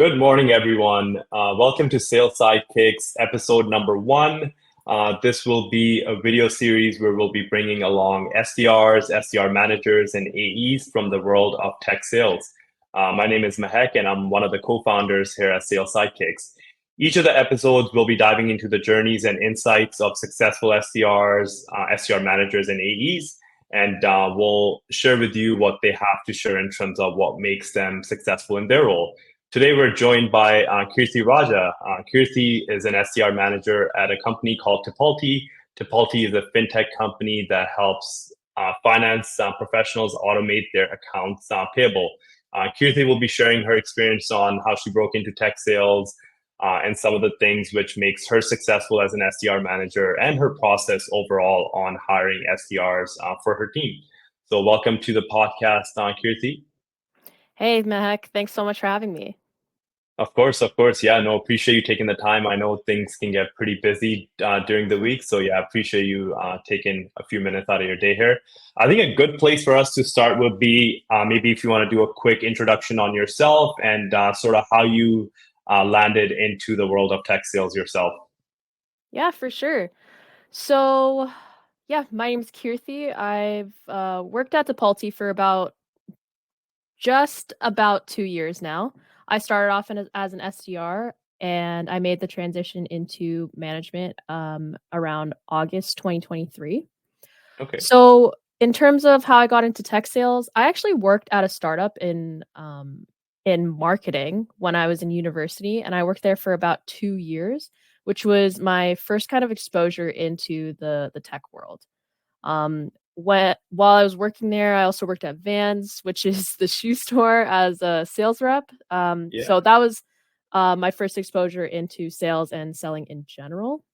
Good morning, everyone. Welcome to Sales Sidekicks, episode number one. This will be a video series where we'll be bringing along SDRs, SDR managers, and AEs from the world of tech sales. My name is Mehek, and I'm one of the co-founders here at Sales Sidekicks. Each of the episodes will be diving into the journeys and insights of successful SDRs, SDR managers, and AEs. And we'll share with you what they have to share in terms of what makes them successful in their role. Today, we're joined by Kirti Raja. Kirti is an SDR manager at a company called Tipalti. Tipalti is a fintech company that helps finance professionals automate their accounts payable. Kirti will be sharing her experience on how she broke into tech sales and some of the things which makes her successful as an SDR manager and her process overall on hiring SDRs for her team. So welcome to the podcast, Kirti. Hey, Mehek. Thanks so much for having me. Of course. Yeah, no, appreciate you taking the time. I know things can get pretty busy during the week. So yeah, appreciate you taking a few minutes out of your day here. I think a good place for us to start would be maybe if you want to do a quick introduction on yourself and sort of how you landed into the world of tech sales yourself. Yeah, for sure. So, yeah, my name's Kirti. I've worked at Tipalti for just about 2 years now. I started off as an SDR, and I made the transition into management around August 2023. Okay. So, in terms of how I got into tech sales, I actually worked at a startup in marketing when I was in university, and I worked there for about 2 years, which was my first kind of exposure into the tech world. While I was working there, I also worked at Vans, which is the shoe store, as a sales rep. Yeah. So that was my first exposure into sales and selling in general.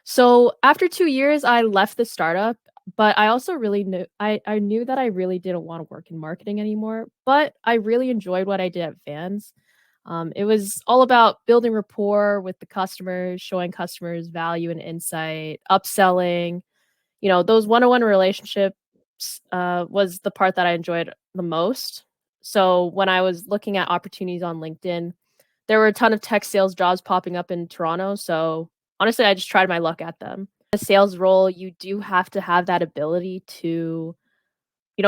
So after 2 years, I left the startup, but I also really knew I knew that I really didn't want to work in marketing anymore. But I really enjoyed what I did at Vans. It was all about building rapport with the customers, showing customers value and insight, upselling. Those one-on-one relationships was the part that I enjoyed the most. So when I was looking at opportunities on LinkedIn, there were a ton of tech sales jobs popping up in Toronto. So honestly, I just tried my luck at them. A sales role, you do have to have that ability to,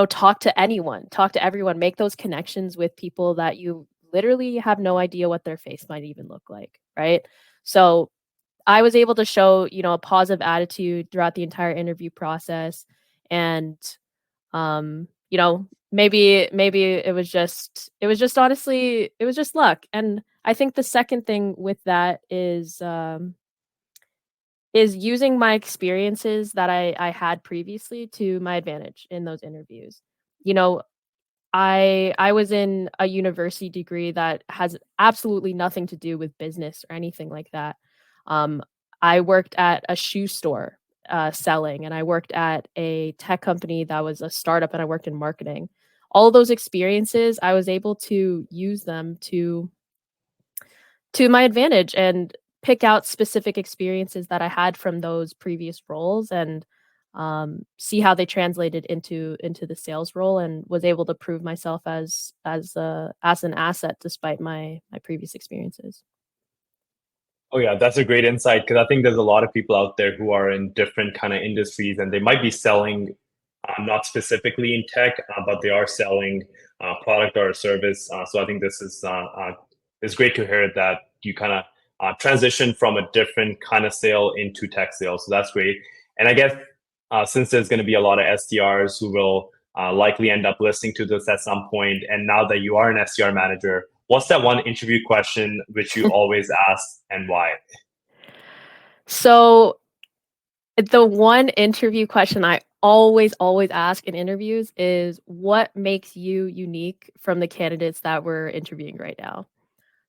talk to anyone, talk to everyone, make those connections with people that you literally have no idea what their face might even look like, right? So I was able to show, a positive attitude throughout the entire interview process. And maybe it was just honestly, it was just luck. And I think the second thing with that is using my experiences that I had previously to my advantage in those interviews. You know, I was in a university degree that has absolutely nothing to do with business or anything like that. Um, I worked at a shoe store selling, and I worked at a tech company that was a startup, and I worked in marketing. All of those experiences, I was able to use them to my advantage and pick out specific experiences that I had from those previous roles and see how they translated into the sales role, and was able to prove myself as an asset despite my previous experiences. Oh yeah, that's a great insight because I think there's a lot of people out there who are in different kind of industries and they might be selling not specifically in tech, but they are selling product or a service. So I think this is it's great to hear that you kind of transition from a different kind of sale into tech sales. So that's great. And I guess since there's going to be a lot of SDRs who will likely end up listening to this at some point, and now that you are an SDR manager, what's that one interview question which you always ask and why? So the one interview question I always ask in interviews is, what makes you unique from the candidates that we're interviewing right now?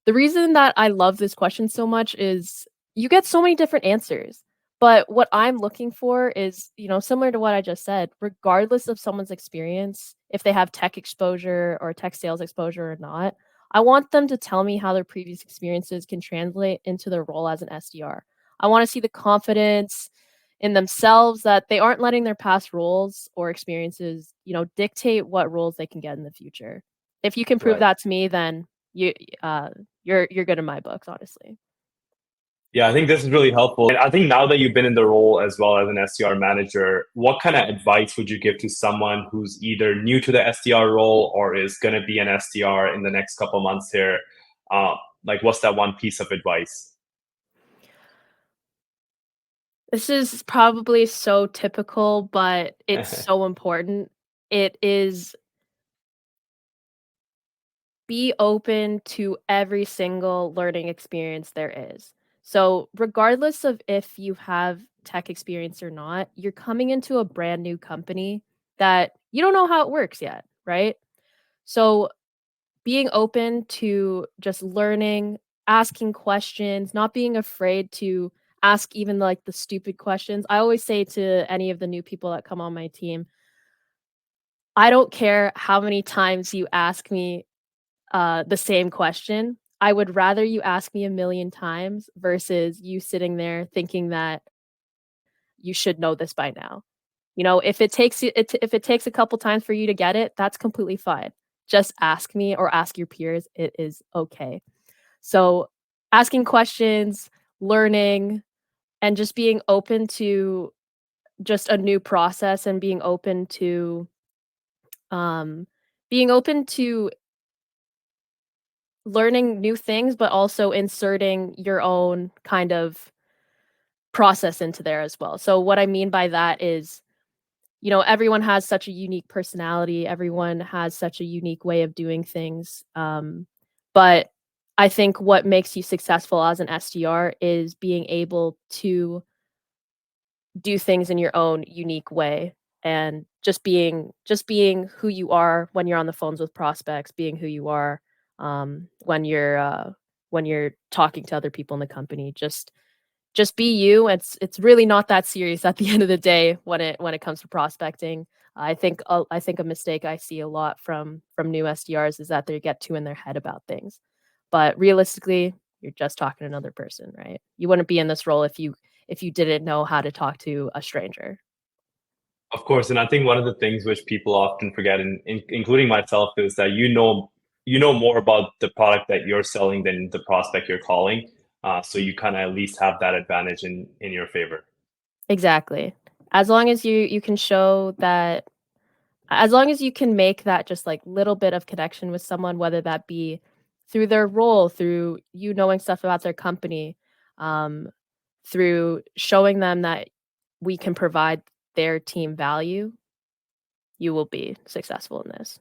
The reason that I love this question so much is you get so many different answers. But what I'm looking for is, similar to what I just said, regardless of someone's experience, if they have tech exposure or tech sales exposure or not, I want them to tell me how their previous experiences can translate into their role as an SDR. I want to see the confidence in themselves that they aren't letting their past roles or experiences, dictate what roles they can get in the future. If you can prove Right. that to me, then you you're good in my books, honestly. Yeah, I think this is really helpful. And I think now that you've been in the role as well as an SDR manager, what kind of advice would you give to someone who's either new to the SDR role or is going to be an SDR in the next couple months here? Uh, like, what's that one piece of advice? This is probably so typical, but it's so important. It is be open to every single learning experience there is. So, regardless of if you have tech experience or not, you're coming into a brand new company that you don't know how it works yet, right? So, being open to just learning, asking questions, not being afraid to ask even like the stupid questions. I always say to any of the new people that come on my team, I don't care how many times you ask me the same question. I would rather you ask me a million times versus you sitting there thinking that you should know this by now. You know, if it takes if it takes a couple times for you to get it, that's completely fine. Just ask me or ask your peers. It is okay. So, asking questions, learning, and just being open to just a new process and um being open to learning new things, but also inserting your own kind of process into there as well. So what I mean by that is, you know, everyone has such a unique personality, everyone has such a unique way of doing things. But I think what makes you successful as an SDR is being able to do things in your own unique way and just being who you are when you're on the phones with prospects, being who you are when you're talking to other people in the company. Just be you. It's really not that serious at the end of the day when it comes to prospecting. I think a mistake I see a lot from new SDRs is that they get too in their head about things. But realistically, you're just talking to another person, right? You wouldn't be in this role if you didn't know how to talk to a stranger. Of course, and I think one of the things which people often forget, including myself, is that you know more about the product that you're selling than the prospect you're calling. So you kind of at least have that advantage in your favor. Exactly. As long as you can show that as long as you can make that just, like, little bit of connection with someone, whether that be through their role, through you knowing stuff about their company, um, through showing them that we can provide their team value, you will be successful in this.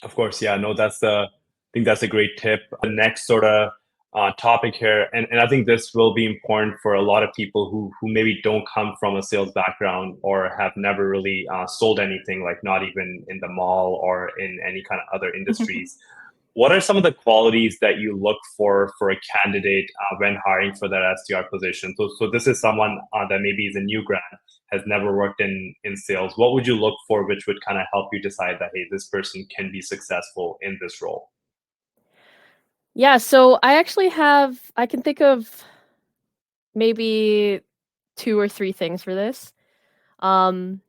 Of course, yeah, no, I think that's a great tip. The next sort of topic here, and I think this will be important for a lot of people who maybe don't come from a sales background or have never really sold anything, like not even in the mall or in any kind of other industries. What are some of the qualities that you look for a candidate when hiring for that SDR position? So this is someone that maybe is a new grad, has never worked in sales. What would you look for, which would kind of help you decide that hey, this person can be successful in this role? Yeah, so I can think of maybe 2 or 3 things for this. Um,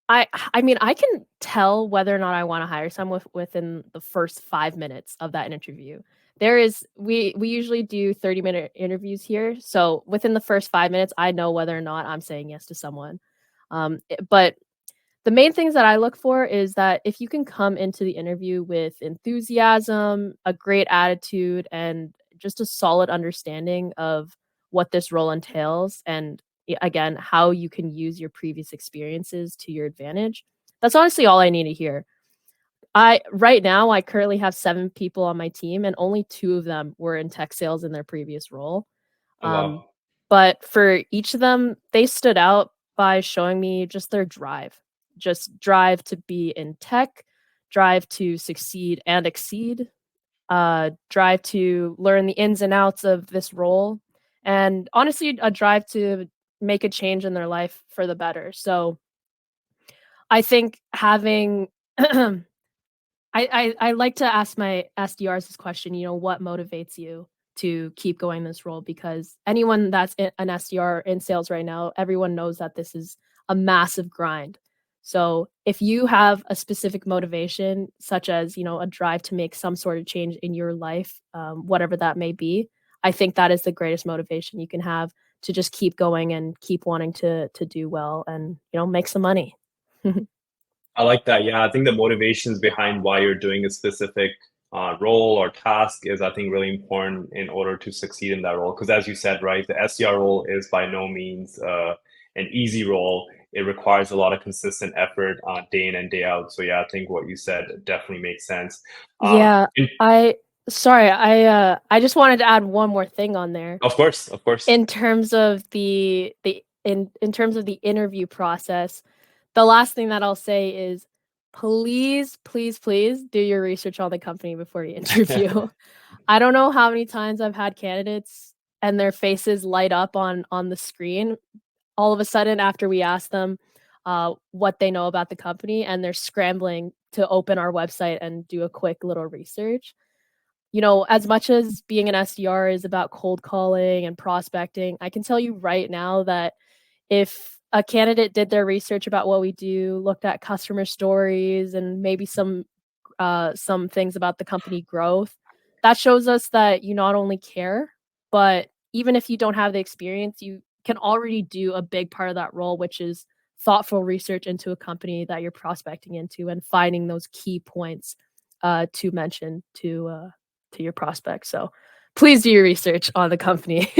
I mean, I can tell whether or not I wanna hire someone within the first 5 minutes of that interview. There is we usually do 30-minute interviews here, so within the first 5 minutes, I know whether or not I'm saying yes to someone. But the main things that I look for is that if you can come into the interview with enthusiasm, a great attitude, and just a solid understanding of what this role entails, and again, how you can use your previous experiences to your advantage. That's honestly all I need to hear. I right now I currently have 7 people on my team and only 2 of them were in tech sales in their previous role. Oh, Um, wow. but for each of them, they stood out by showing me just their drive. Just drive to be in tech, drive to succeed and exceed, drive to learn the ins and outs of this role, and honestly, a drive to make a change in their life for the better. So I think having I like to ask my SDRs this question, you know, what motivates you to keep going this role? Because anyone that's an SDR in sales right now, everyone knows that this is a massive grind. So if you have a specific motivation, such as, a drive to make some sort of change in your life, whatever that may be, I think that is the greatest motivation you can have to just keep going and keep wanting to do well and, make some money. I like that. Yeah, I think the motivations behind why you're doing a specific role or task is, I think, really important in order to succeed in that role. Because as you said, right, the SDR role is by no means an easy role. It requires a lot of consistent effort day in and day out. So yeah, I think what you said definitely makes sense. Um, Yeah, in, I sorry, I just wanted to add one more thing on there. of course, of course. In terms of in terms of the interview process, the last thing that I'll say is please, please, please do your research on the company before you interview. I don't know how many times I've had candidates and their faces light up on the screen all of a sudden after we ask them what they know about the company, and they're scrambling to open our website and do a quick little research. As much as being an SDR is about cold calling and prospecting, I can tell you right now that if a candidate did their research about what we do, looked at customer stories and maybe some things about the company growth, that shows us that you not only care, but even if you don't have the experience, you can already do a big part of that role, which is thoughtful research into a company that you're prospecting into and finding those key points to mention to your prospects. So please do your research on the company.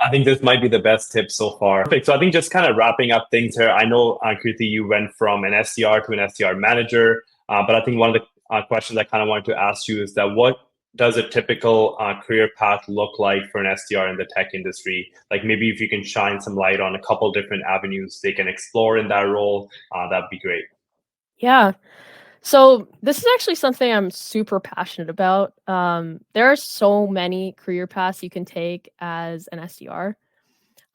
I think this might be the best tip so far. Perfect. So I think just kind of wrapping up things here. I know, Kirti, you went from an SDR to an SDR manager, but I think one of the questions I kind of wanted to ask you is that what does a typical career path look like for an SDR in the tech industry? Like maybe if you can shine some light on a couple different avenues they can explore in that role, that'd be great. Yeah. So this is actually something I'm super passionate about. There are so many career paths you can take as an SDR.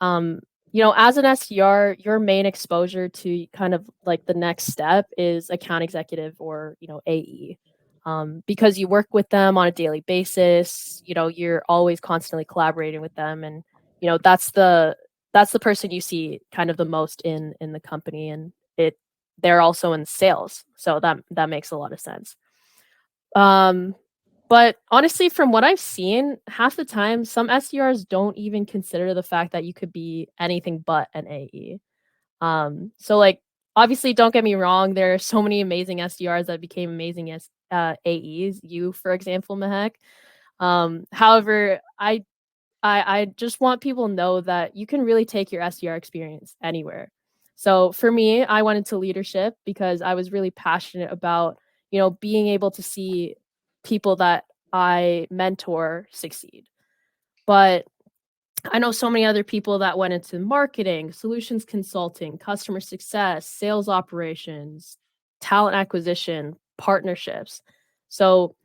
Um, as an SDR, your main exposure to kind of like the next step is account executive or, AE. Because you work with them on a daily basis, you're always constantly collaborating with them, and that's the person you see kind of the most in the company, and they're also in sales, so that makes a lot of sense. Um, but honestly, from what I've seen, half the time, some SDRs don't even consider the fact that you could be anything but an AE. So like, obviously, don't get me wrong, there are so many amazing SDRs that became amazing as AEs. You, for example, Mehek. However, I just want people to know that you can really take your SDR experience anywhere. So for me, I went into leadership because I was really passionate about, being able to see people that I mentor succeed. But I know so many other people that went into marketing, solutions consulting, customer success, sales operations, talent acquisition, partnerships. So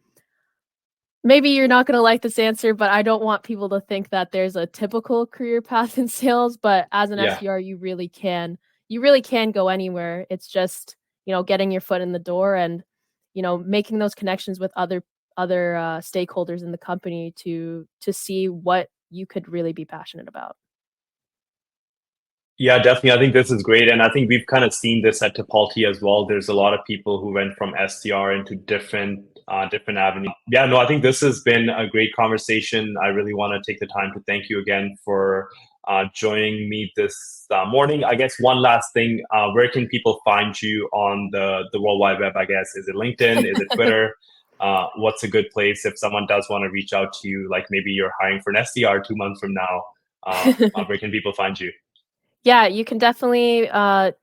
maybe you're not gonna like this answer, but I don't want people to think that there's a typical career path in sales, but as an Yeah. SDR, you really can go anywhere. It's just, getting your foot in the door and, making those connections with other stakeholders in the company to see what you could really be passionate about. Yeah, definitely. I think this is great. And I think we've kind of seen this at Tipalti as well. There's a lot of people who went from SDR into different avenues. Yeah, no, I think this has been a great conversation. I really want to take the time to thank you again for joining me this morning. I guess one last thing, where can people find you on the World Wide Web, I guess? Is it LinkedIn? Is it Twitter? What's a good place if someone does want to reach out to you, like maybe you're hiring for an SDR 2 months from now? Where can people find you? Yeah, you can definitely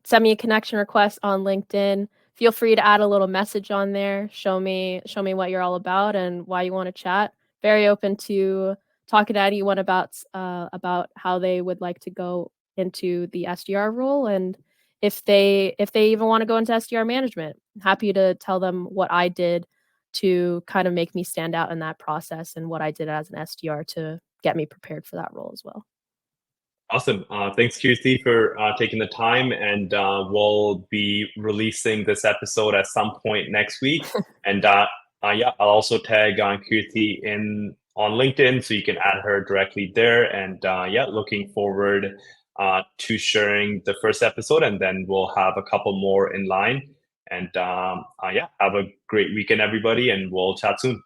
send me a connection request on LinkedIn. Feel free to add a little message on there. Show me what you're all about and why you want to chat. Very open to talking to anyone about how they would like to go into the SDR role, and if they even want to go into SDR management. Happy to tell them what I did to kind of make me stand out in that process and what I did as an SDR to get me prepared for that role as well. Awesome. Thanks, Kirti, for taking the time. And we'll be releasing this episode at some point next week. And yeah, I'll also tag Kirti in on LinkedIn so you can add her directly there. And yeah, looking forward to sharing the first episode, and then we'll have a couple more in line. And yeah, have a great weekend, everybody, and we'll chat soon.